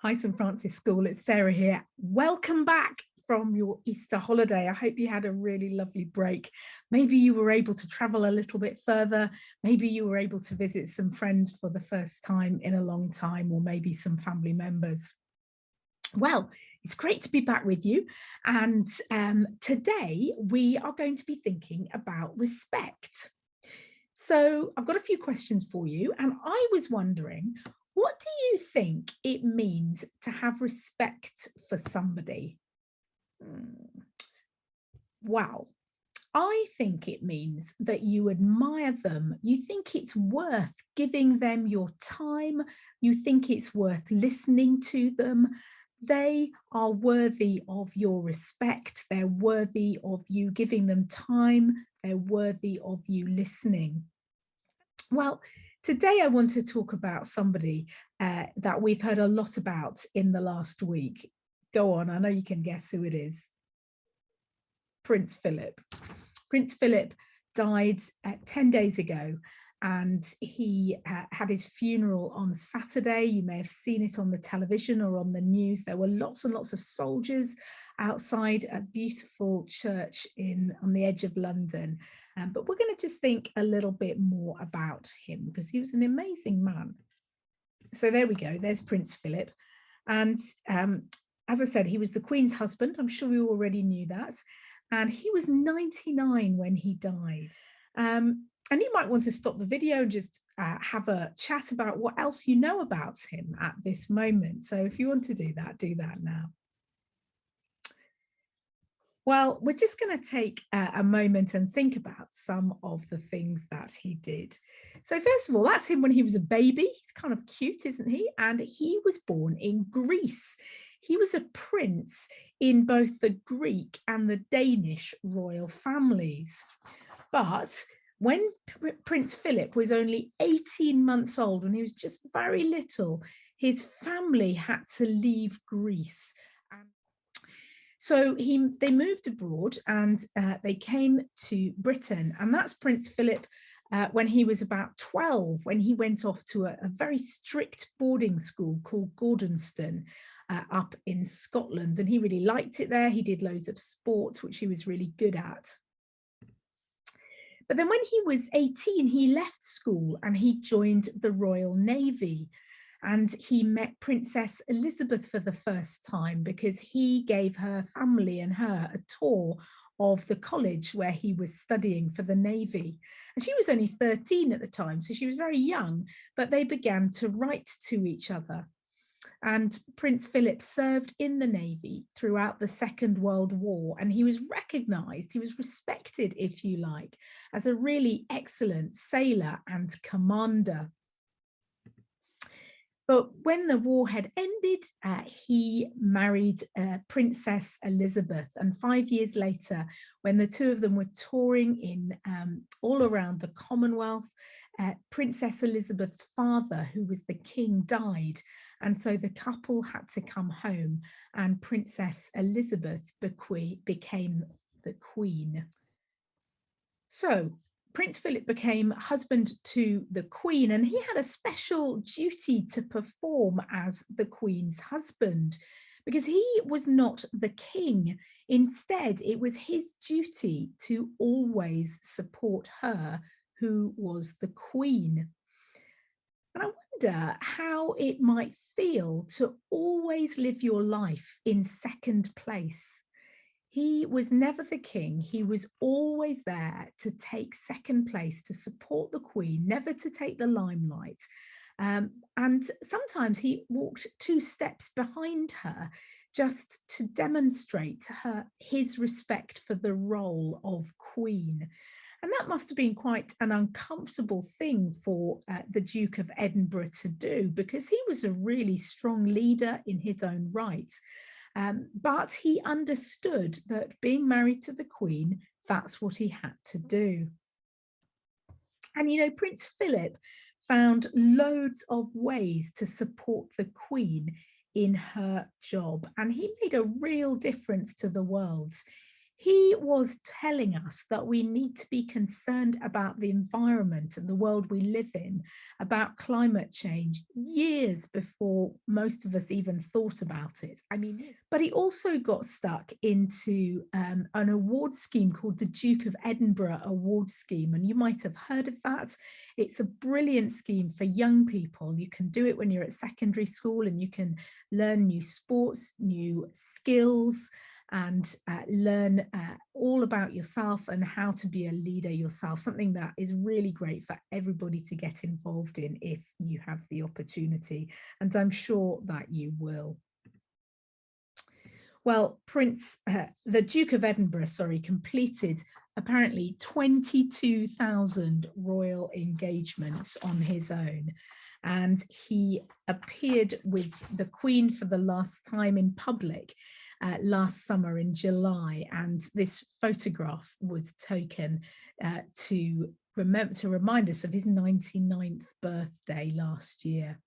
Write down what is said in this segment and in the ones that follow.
Hi, St. Francis School. It's Sarah here. Welcome back from your Easter holiday. I hope you had a really lovely break. Maybe you were able to travel a little bit further. Maybe you were able to visit some friends for the first time in a long time, or maybe some family members. Well, it's great to be back with you. And today we are going to be thinking about respect. So I've got a few questions for you, and I was wondering, what do you think it means to have respect for somebody? Hmm. Well, I think it means that you admire them. You think it's worth giving them your time. You think it's worth listening to them. They are worthy of your respect. They're worthy of you giving them time. They're worthy of you listening. Well, today I want to talk about somebody that we've heard a lot about in the last week. Go on, I know you can guess who it is. Prince Philip. Prince Philip died 10 days ago, and he had his funeral on Saturday. You may have seen it on the television or on the news. There were lots and lots of soldiers outside a beautiful church on the edge of London. But we're going to just think a little bit more about him because he was an amazing man. So there we go. There's Prince Philip. And as I said, he was the Queen's husband. I'm sure you already knew that. And he was 99 when he died. And you might want to stop the video and just have a chat about what else you know about him at this moment. So if you want to do that now. Well, we're just going to take a moment and think about some of the things that he did. So first of all, that's him when he was a baby. He's kind of cute, isn't he? And he was born in Greece. He was a prince in both the Greek and the Danish royal families. But when Prince Philip was only 18 months old, when he was just very little, his family had to leave Greece. So they moved abroad, and they came to Britain. And that's Prince Philip when he was about 12, when he went off to a very strict boarding school called Gordonston up in Scotland. And he really liked it there. He did loads of sports, which he was really good at. But then when he was 18, he left school and he joined the Royal Navy. And he met Princess Elizabeth for the first time because he gave her family and her a tour of the college where he was studying for the Navy. And she was only 13 at the time, so she was very young, but they began to write to each other. And Prince Philip served in the Navy throughout the Second World War, and he was recognized, he was respected, if you like, as a really excellent sailor and commander. But when the war had ended, he married Princess Elizabeth. And 5 years later, when the two of them were touring in all around the Commonwealth, Princess Elizabeth's father, who was the king, died. And so the couple had to come home, and Princess Elizabeth became the queen. So Prince Philip became husband to the Queen, and he had a special duty to perform as the Queen's husband because he was not the king. Instead, it was his duty to always support her, who was the Queen. And I wonder how it might feel to always live your life in second place. He was never the king. He was always there to take second place, to support the Queen, never to take the limelight. And sometimes he walked 2 steps behind her just to demonstrate his respect for the role of Queen. And that must have been quite an uncomfortable thing for the Duke of Edinburgh to do, because he was a really strong leader in his own right. But he understood that being married to the Queen, that's what he had to do. And, you know, Prince Philip found loads of ways to support the Queen in her job, and he made a real difference to the world. He was telling us that we need to be concerned about the environment and the world we live in, about climate change, years before most of us even thought about it. I mean, but he also got stuck into an award scheme called the Duke of Edinburgh Award Scheme. And you might have heard of that. It's a brilliant scheme for young people. You can do it when you're at secondary school and you can learn new sports, new skills, and learn all about yourself and how to be a leader yourself, something that is really great for everybody to get involved in if you have the opportunity, and I'm sure that you will. Well, the Duke of Edinburgh, completed apparently 22,000 royal engagements on his own. And he appeared with the Queen for the last time in public last summer in July. And this photograph was taken to remind us of his 99th birthday last year.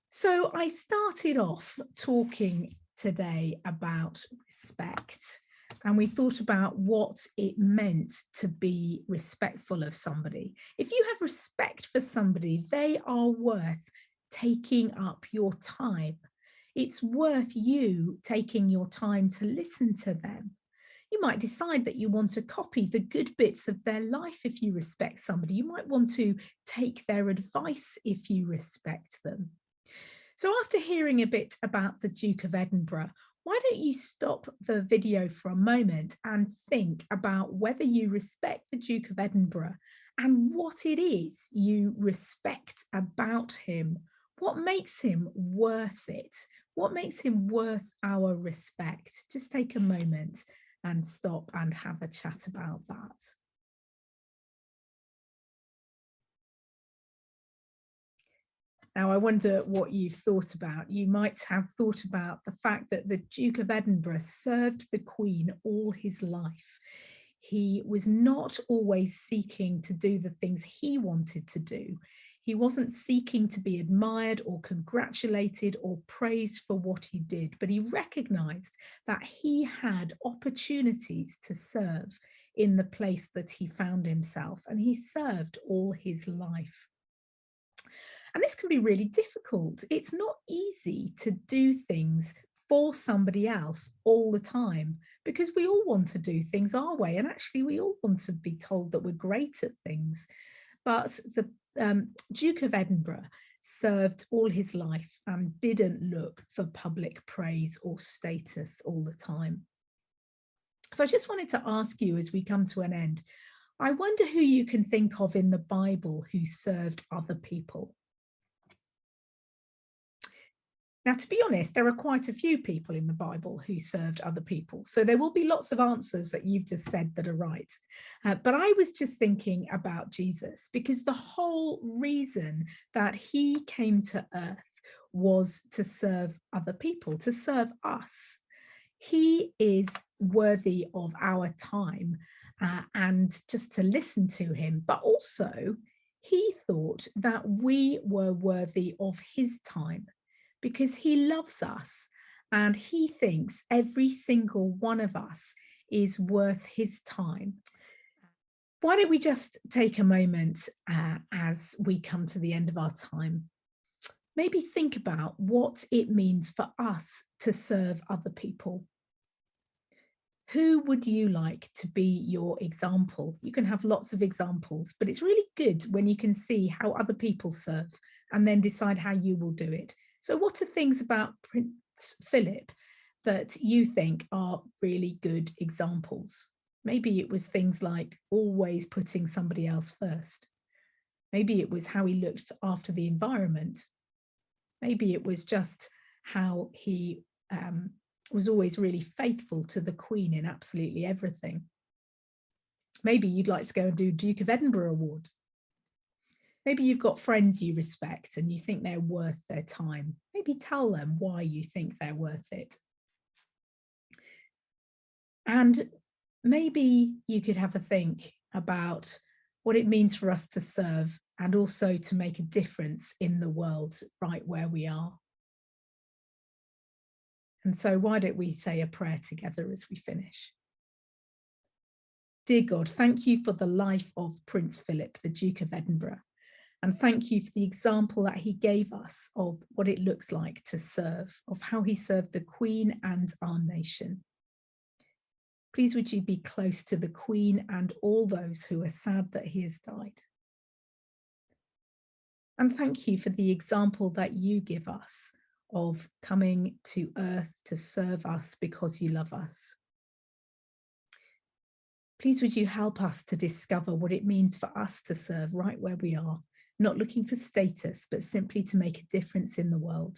So I started off talking today about respect, and we thought about what it meant to be respectful of somebody. If you have respect for somebody, they are worth taking up your time. It's worth you taking your time to listen to them. You might decide that you want to copy the good bits of their life if you respect somebody. You might want to take their advice if you respect them. So after hearing a bit about the Duke of Edinburgh, why don't you stop the video for a moment and think about whether you respect the Duke of Edinburgh and what it is you respect about him. What makes him worth it? What makes him worth our respect? Just take a moment and stop and have a chat about that. Now, I wonder what you've thought about. You might have thought about the fact that the Duke of Edinburgh served the Queen all his life. He was not always seeking to do the things he wanted to do. He wasn't seeking to be admired or congratulated or praised for what he did, but he recognized that he had opportunities to serve in the place that he found himself, and he served all his life. And this can be really difficult. It's not easy to do things for somebody else all the time, because we all want to do things our way. And actually, we all want to be told that we're great at things. But the Duke of Edinburgh served all his life and didn't look for public praise or status all the time. So I just wanted to ask you, as we come to an end, I wonder who you can think of in the Bible who served other people. Now, to be honest, there are quite a few people in the Bible who served other people. So there will be lots of answers that you've just said that are right. But I was just thinking about Jesus, because the whole reason that he came to earth was to serve other people, to serve us. He is worthy of our time and just to listen to him. But also, he thought that we were worthy of his time, because he loves us and he thinks every single one of us is worth his time. Why don't we just take a moment as we come to the end of our time? Maybe think about what it means for us to serve other people. Who would you like to be your example? You can have lots of examples, but it's really good when you can see how other people serve and then decide how you will do it. So what are things about Prince Philip that you think are really good examples? Maybe it was things like always putting somebody else first. Maybe it was how he looked after the environment. Maybe it was just how he was always really faithful to the Queen in absolutely everything. Maybe you'd like to go and do Duke of Edinburgh Award. Maybe you've got friends you respect and you think they're worth their time. Maybe tell them why you think they're worth it. And maybe you could have a think about what it means for us to serve and also to make a difference in the world right where we are. And so why don't we say a prayer together as we finish? Dear God, thank you for the life of Prince Philip, the Duke of Edinburgh. And thank you for the example that he gave us of what it looks like to serve, of how he served the Queen and our nation. Please would you be close to the Queen and all those who are sad that he has died. And thank you for the example that you give us of coming to earth to serve us because you love us. Please would you help us to discover what it means for us to serve right where we are, not looking for status, but simply to make a difference in the world.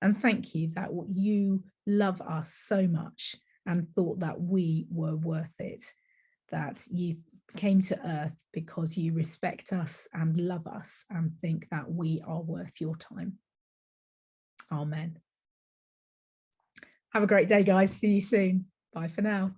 And thank you that you love us so much and thought that we were worth it, that you came to earth because you respect us and love us and think that we are worth your time. Amen. Have a great day, guys. See you soon. Bye for now.